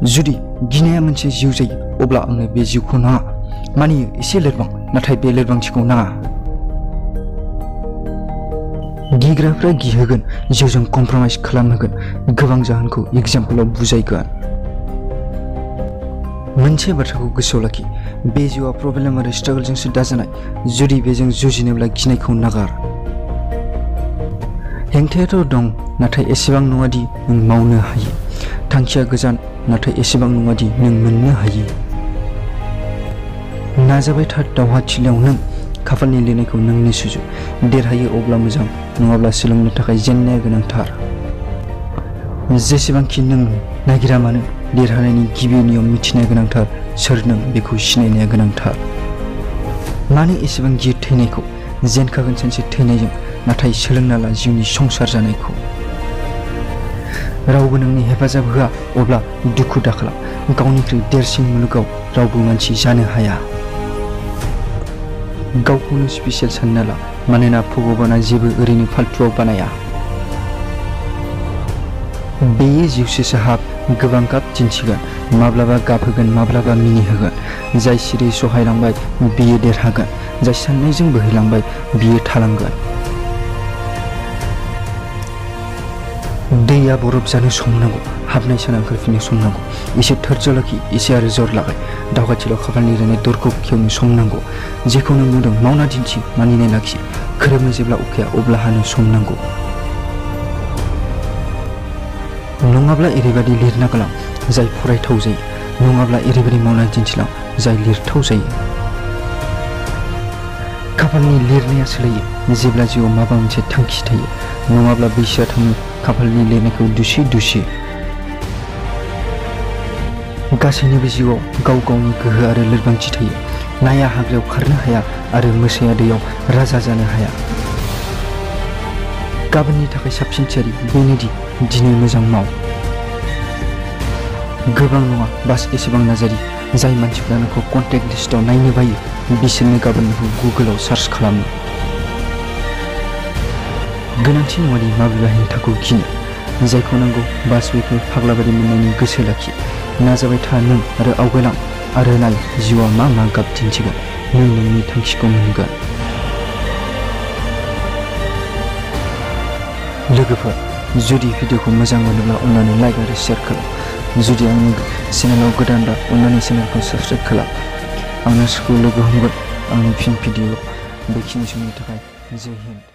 जुदि गिनाया मोनसे जिउ जायो अब्ला आंनो बे जिउखौ नाङा। मानियो एसे लोरबां, नाथाय बे लोरबांथिखौ नाङा। गिग्राफ्रा गिहोगोन, जिउजों कमप्रमाइज खालामहोगोन, गोबां जाहोनखौ एग्जाम्पलाव बुजायगोन। मोनसे बाथ्राखौ गोसोआव लाखि, बे जिउआ प्रब्लेम आरो स्ट्रागलजोंसो दाजानाय। जुदि बेजों जुजिनोब्ला गिनायखौ नागार। हेंथायाथ' दं, नाथाय एसेबां नङादि नों मावनो हायो। थांखिया गोजान, नाथाय एसेबां नङादि नों मोननो हायो। नाजाबाय था दावहाथिलियाव नों, खाफालनि लिरनायखौ नोंनो सुजु। देरहायो अब्ला मोजां, नङाब्ला सोलोंनो थाखाय जेननाया गोनांथार। जेसेबांखि नों नागिरा मानो, देरहानायनि गिबि नियम मिथिनाया गोनांथार। सोर नों बेखौ सिनायनाया गोनांथार। मानो एसेबां गियो थैनायखौ? जेनखागोन सानसे थैनायजों, नाथाय सोलोंना ला जिउनि संसार जानायखौ। रावबो नोंनि हेफाजाब होआ अब्ला दुखु दाखालाम। गावनिख्रुइ देरसिन मुलुगाव रावबो मानसि जानो हाया। गावखौनो स्पेसियेल सानना ला, मानोना भगबाना जेबो ओरैनो फाल्तुआव बानाया। बेयो जिउसो साहाब, गोबां गाब दिन्थिगोन। माब्लाबा गाबहोगोन, माब्लाबा मिनिहोगोन। जाय सिरि सहायलांबाय बियो देरहागोन। जाय साननायजों बोहैलांबाय बियो थालांगोन। दैया बरफ जानो सम नांगौ, हाबनाय साना ओंखारफिननो सम नांगौ। एसे धैर्य लाखि, एसे आरो जर लागाय। दावहाथिलियाव खाफालनि लिरनाय दरखौ खेवनो सम नांगौ। जेखौ नों नुदों मावना दिन्थि, मानिनाय लाखि। खोरोमो जेब्ला अखाया अब्ला हानो सम नांगौ। नङाब्ला ओरैबादि लिरना गालां जाय फरायथाव जायो। नङाब्ला ओरैबादि मावना दिन्थिलां जाय लिरथाव जायो। खाफालनि लिरनाया सोलायो जेब्ला जिउआव माबा मोनसे थांखि थायो। नङाब्ला बैसोआ थाङो खाफालनि लिरनायखौ दुसि दुसि। गासैनिबो जिउआव गाव गावनि गोहो आरो लोरबांथि थायो। नाया हाग्रायाव खारनो हाया आरो मोसाया दैयाव राजा जानो हाया। गाबोननि थाखाय साबसिन थियारि बेनोदि दिनै मोजां माव। गोबां नङा, बास एसेबां नाजारि। जाय मानसिफ्रा नोंखौ कन्टेक्ट लिस्टआव नायनो बायो बिसोरनो गाबोन नोंखौ गुगोलाव सार्च खालामो। गोनांथि नङादि माबेबा हेंथाखौ गिनो। जायखौ नांगौ बास बेखौ फाग्लाबारि मोननायनि गोसो लाखि। नाजाबाय था नों आरो आवगायलां आरो नाय जिउआ मा मा गाब दिन्थिगोन। नों नोंनि थांखिखौ मोनगोन। लोगोफोर, जुदि भिडिअखौ मोजां मोनोब्ला अन्नानै लाइक आरो शेयार खालाम। जुदि आंनि चेनेलाव गोदानब्ला अन्नानै चेनेलखौ साबस्क्राइब खालाम। आं नोंसोरखौ लोगो हमगोन आंनि फिन भिडिअ। बेखिनि समनि थाखाय जय हिन्द।